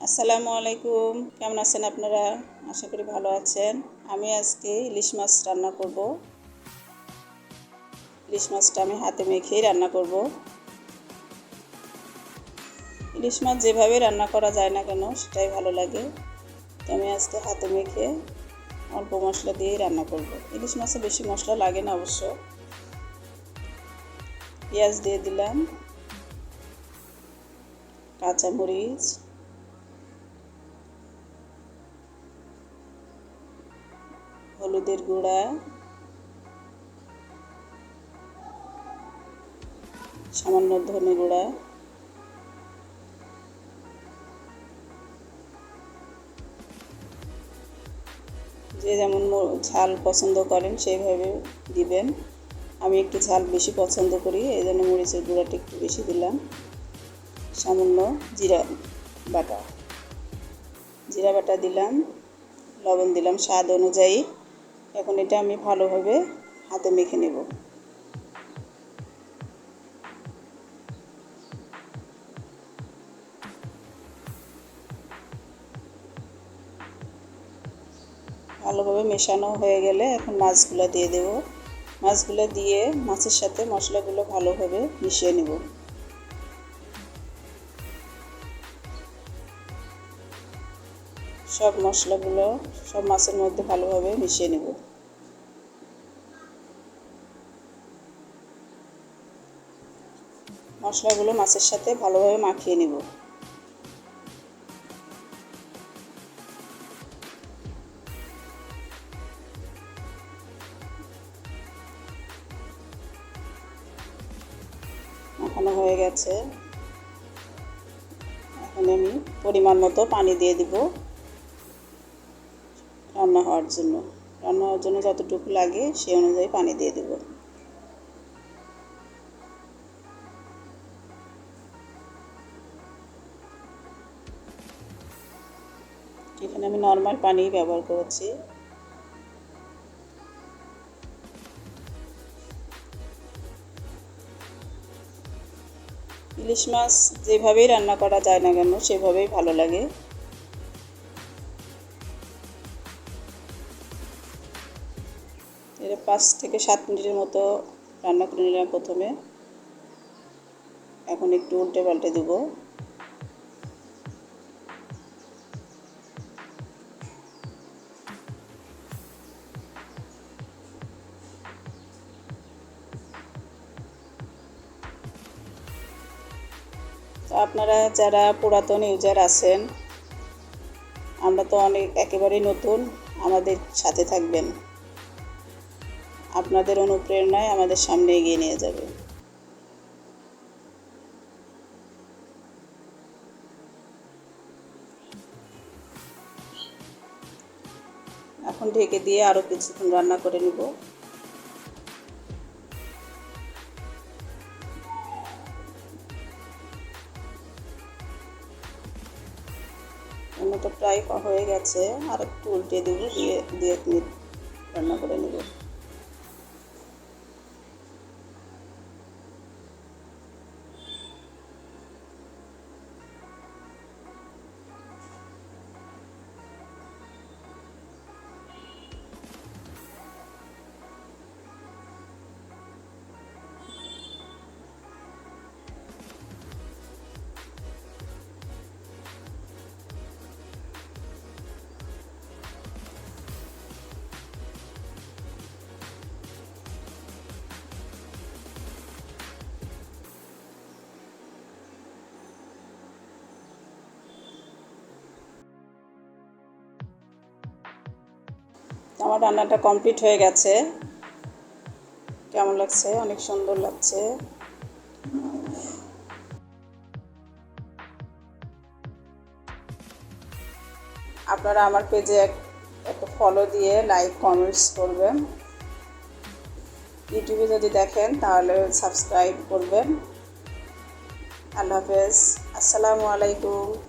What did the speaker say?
আসসালামু আলাইকুম, কেমন আছেন আপনারা? আশা করি ভালো আছেন। আমি আজকে ইলিশ মাছ রান্না করব। ইলিশ মাছটা আমি হাতে মেখেই রান্না করব। ইলিশ মাছ যেভাবে রান্না করা যায় না কেন সেটাই ভালো লাগে। তো আমি আজকে হাতে মেখে অল্প মশলা দিয়েই রান্না করব। ইলিশ মাছে বেশি মশলা লাগে না অবশ্য। পেঁয়াজ দিয়ে দিলাম, কাঁচামরিচ, হলুদের গুঁড়া, সামান্য ধনে গুঁড়া, যে যেমন ঝাল পছন্দ করেন সেইভাবে দিবেন। আমি একটু ঝাল বেশি পছন্দ করি, এই জন্য মরিচের গুঁড়াটা একটু বেশি দিলাম। সামান্য বাটা জিরা বাটা দিলাম, লবণ দিলাম স্বাদ অনুযায়ী। এখন এটা আমি ভালোভাবে হাতে মেখে নেব। ভালোভাবে মেশানো হয়ে গেলে এখন মাছগুলো দিয়ে দেব। মাছগুলো দিয়ে মাছের সাথে মশলাগুলো ভালোভাবে মিশিয়ে নেব। সব মশলাগুলো সব মাছের মধ্যে ভালোভাবে মিশিয়ে নেব। মশলাগুলো মাছের সাথে ভালোভাবে মাখিয়ে নেব। মাখানো হয়ে গেছে। এখন আমি পরিমাণ মতো পানি দিয়ে দিব রান্না হওয়ার জন্য যতটুকু লাগে সেই অনুযায়ী পানি দিয়ে দেব। এখানে আমি নর্মাল পানি ব্যবহার করেছি। ইলিশ মাছ যেভাবেই রান্না করা যায় না কেন সেভাবেই ভালো লাগে। এর 5 থেকে 7 মিনিটের মতো রান্না করে নিলাম প্রথমে। এখন একটু উল্টে পাল্টে দেব। তো আপনারা যারা পুরাতন ইউজার আছেন, আমরা তো একেবারেই নতুন, আমাদের সাথে থাকবেন। আপনাদের অনুপ্রেরণায় আমাদের সামনে এগিয়ে নিয়ে যাবে। এখন ঢেকে দিয়ে আরও কিছুক্ষণ রান্না করে নেব। রান্নাটা প্রায় হয়ে গেছে, আর একটু উল্টে দেবো, দিয়ে 2 মিনিট রান্না করে নেব। আমার রান্নাটা কমপ্লিট হয়ে গেছে। কেমন লাগছে? অনেক সুন্দর লাগছে। আপনারা আমার পেজে একটা ফলো দিয়ে লাইক কমেন্টস করবেন। ইউটিউবে যদি দেখেন তাহলে সাবস্ক্রাইব করবেন। আল্লাহ হাফেজ। আসসালামু আলাইকুম।